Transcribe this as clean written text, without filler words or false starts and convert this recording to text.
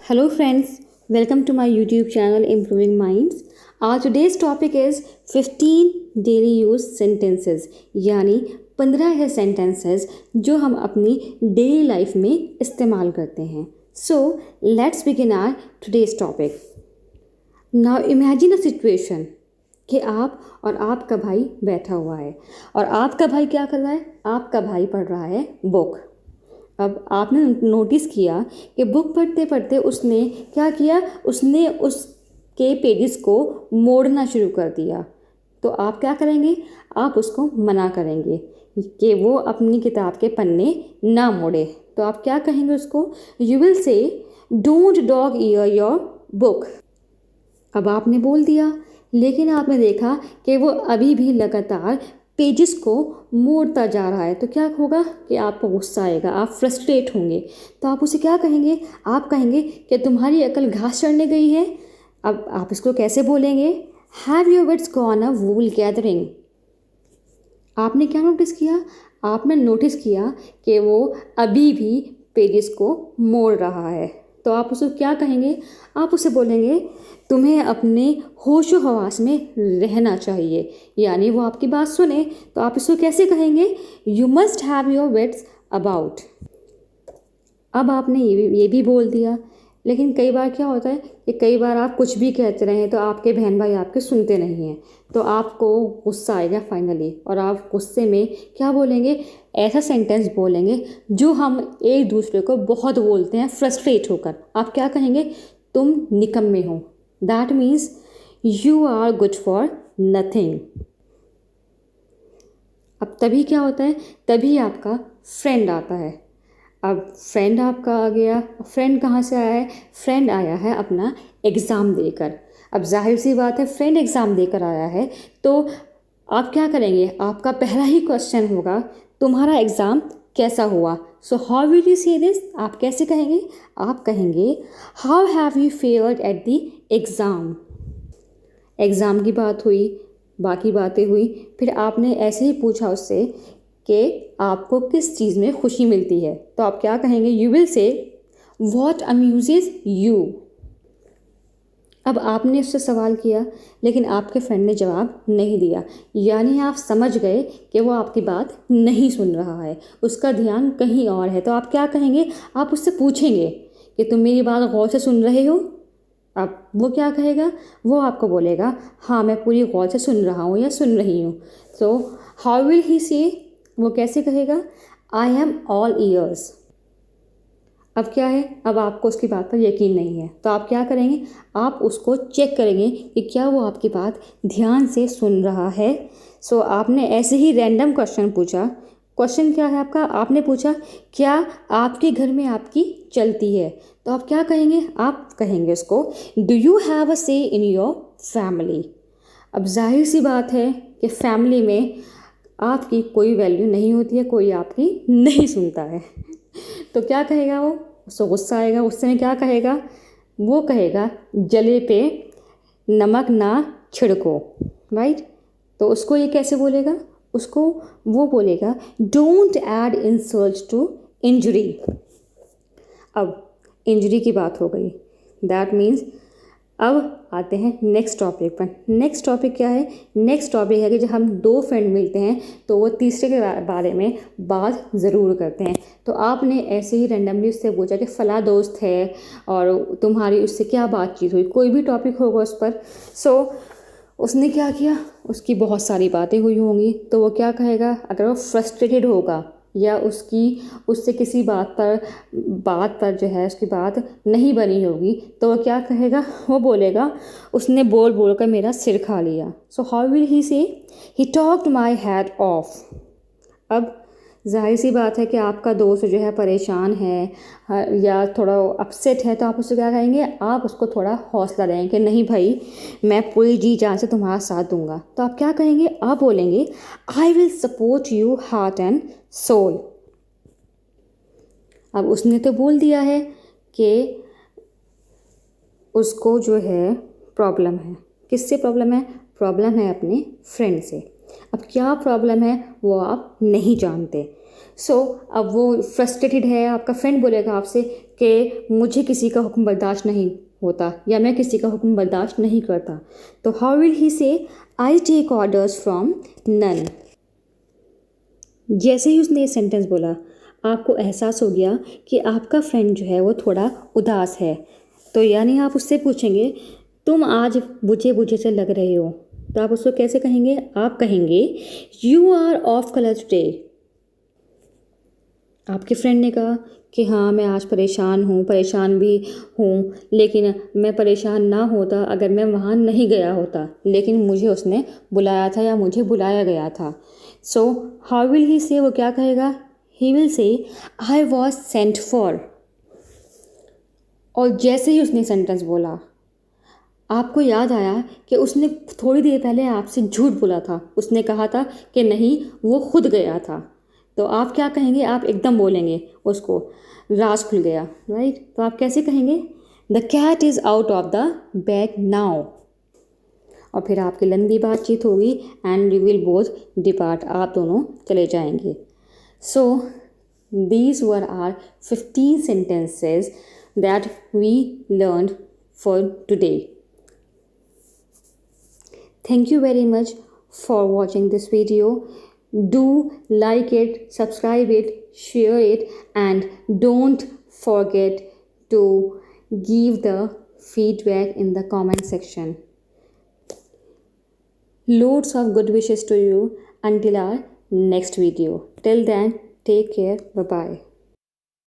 Hello friends, welcome to my YouTube channel Improving Minds. Our today's topic is 15 daily use sentences यानी 15 ऐसे sentences जो हम अपनी daily life में इस्तेमाल करते हैं. So let's begin our today's topic. Now imagine a situation कि आप और आपका भाई बैठा हुआ है और आपका भाई क्या कर रहा है? आपका भाई पढ़ रहा है बुक. अब आपने नोटिस किया कि बुक पढ़ते पढ़ते उसने क्या किया, उसने उसके पेजेस को मोड़ना शुरू कर दिया. तो आप क्या करेंगे? आप उसको मना करेंगे कि वो अपनी किताब के पन्ने ना मोड़े. तो आप क्या कहेंगे उसको? यू विल से don't dog year your book. अब आपने बोल दिया, लेकिन आपने देखा कि वो अभी भी लगातार पेजेस को मोड़ता जा रहा है. तो क्या होगा कि आपको गुस्सा आएगा, आप फ्रस्ट्रेट होंगे. तो आप उसे क्या कहेंगे? आप कहेंगे कि तुम्हारी अकल घास चढ़ने गई है. अब आप इसको कैसे बोलेंगे? Have your wits gone a wool gathering. आपने क्या नोटिस किया? आपने नोटिस किया कि वो अभी भी पेजेस को मोड़ रहा है. तो आप उसको क्या कहेंगे? आप उसे बोलेंगे तुम्हें अपने होशो हवास में रहना चाहिए, यानी वो आपकी बात सुने. तो आप इसको कैसे कहेंगे? You must have your wits about. अब आपने ये भी बोल दिया, लेकिन कई बार क्या होता है कि कई बार आप कुछ भी कहते रहें तो आपके बहन भाई आपके सुनते नहीं हैं. तो आपको गुस्सा आएगा फाइनली, और आप गुस्से में क्या बोलेंगे? ऐसा सेंटेंस बोलेंगे जो हम एक दूसरे को बहुत बोलते हैं फ्रस्ट्रेट होकर. आप क्या कहेंगे? तुम निकम्मे हो. That means you are good for nothing. अब तभी क्या होता है? तभी आपका फ्रेंड आता है. अब फ्रेंड आपका आ गया. फ्रेंड कहाँ से आया है? फ्रेंड आया है अपना एग्ज़ाम देकर. अब जाहिर सी बात है, फ्रेंड एग्ज़ाम देकर आया है तो आप क्या करेंगे? आपका पहला ही क्वेश्चन होगा तुम्हारा एग्ज़ाम कैसा हुआ. So how will you say this? आप कैसे कहेंगे? आप कहेंगे how have you fared at the exam. Exam की बात हुई, बाकी बातें हुई, फिर आपने ऐसे ही पूछा उससे कि आपको किस चीज़ में खुशी मिलती है. तो आप क्या कहेंगे? You will say what amuses you. अब आपने उससे सवाल किया, लेकिन आपके फ्रेंड ने जवाब नहीं दिया, यानी आप समझ गए कि वो आपकी बात नहीं सुन रहा है, उसका ध्यान कहीं और है. तो आप क्या कहेंगे? आप उससे पूछेंगे कि तुम मेरी बात गौर से सुन रहे हो. अब वो क्या कहेगा? वो आपको बोलेगा हाँ मैं पूरी गौर से सुन रहा हूँ या सुन रही हूँ. तो हाउ विल ही से? वो कैसे कहेगा? I am all years. अब क्या है? अब आपको उसकी बात पर यकीन नहीं है. तो आप क्या करेंगे? आप उसको चेक करेंगे कि क्या वो आपकी बात ध्यान से सुन रहा है. सो आपने ऐसे ही रैंडम क्वेश्चन पूछा. क्वेश्चन क्या है आपका? आपने पूछा क्या आपके घर में आपकी चलती है. तो आप क्या कहेंगे? आप कहेंगे उसको डू यू हैव अ से इन योर फैमिली. अब जाहिर सी बात है कि फैमिली में आपकी कोई वैल्यू नहीं होती है, कोई आपकी नहीं सुनता है. तो क्या कहेगा वो? उसको गुस्सा आएगा. गुस्से में क्या कहेगा? वो कहेगा जले पे नमक ना छिड़को. राइट. तो उसको ये कैसे बोलेगा? उसको वो बोलेगा don't add insult to injury. अब इंजरी की बात हो गई. दैट मीन्स अब आते हैं नेक्स्ट टॉपिक पर. नेक्स्ट टॉपिक क्या है? नेक्स्ट टॉपिक है कि जब हम दो फ्रेंड मिलते हैं तो वो तीसरे के बारे में बात ज़रूर करते हैं. तो आपने ऐसे ही रैंडमली उससे पूछा कि फ़लाँ दोस्त है और तुम्हारी उससे क्या बातचीत हुई, कोई भी टॉपिक होगा उस पर. सो उसने क्या किया? उसकी बहुत सारी बातें हुई होंगी. तो वो क्या कहेगा? अगर वो फ्रस्ट्रेटेड होगा या उससे किसी बात पर जो है उसकी बात नहीं बनी होगी, तो वो क्या कहेगा? वो बोलेगा उसने बोल बोल कर मेरा सिर खा लिया. सो हाउ विल ही से? He talked my head of. अब जाहिर सी बात है कि आपका दोस्त जो है परेशान है या थोड़ा अपसेट है, तो आप उससे क्या कहेंगे? आप उसको थोड़ा हौसला देंगे कि नहीं भाई मैं पूरी जी जान से तुम्हारा साथ दूंगा. तो आप क्या कहेंगे? आप बोलेंगे I will support you heart and soul. अब उसने तो बोल दिया है कि उसको जो है प्रॉब्लम है. किससे प्रॉब्लम है? प्रॉब्लम है अपने फ्रेंड से. अब क्या प्रॉब्लम है वो आप नहीं जानते. सो अब वो फ्रस्ट्रेटेड है, आपका फ्रेंड बोलेगा आपसे कि मुझे किसी का हुक्म बर्दाश्त नहीं होता या मैं किसी का हुक्म बर्दाश्त नहीं करता। तो how will he say I take orders from none. जैसे ही उसने ये सेंटेंस बोला आपको एहसास हो गया कि आपका फ्रेंड जो है वो थोड़ा उदास है। तो यानी आप उससे पूछेंगे तुम आज बुझे बुझे से लग रहे हो। तो आप उसको कैसे कहेंगे? आप कहेंगे you are off colour today. आपके फ्रेंड ने कहा कि हाँ मैं आज परेशान हूँ, परेशान भी हूँ, लेकिन मैं परेशान ना होता अगर मैं वहाँ नहीं गया होता, लेकिन मुझे उसने बुलाया था या मुझे बुलाया गया था। सो हाउ विल ही से, वो क्या कहेगा? He will say I was sent for. और जैसे ही उसने सेंटेंस बोला आपको याद आया कि उसने थोड़ी देर पहले आपसे झूठ बोला था। उसने कहा था कि नहीं वो खुद गया था। तो आप क्या कहेंगे? आप एकदम बोलेंगे उसको राज खुल गया, राइट? तो आप कैसे कहेंगे? The cat is out of the bag now. और फिर आपकी लंबी बातचीत होगी and you will both depart. आप दोनों चले जाएंगे। सो these were our 15 sentences that we learned for today. Thank you very much for watching this video. Do like it, subscribe it, share it, and don't forget to give the feedback in the comment section. Loads of good wishes to you until our next video. Till then, take care. Bye bye.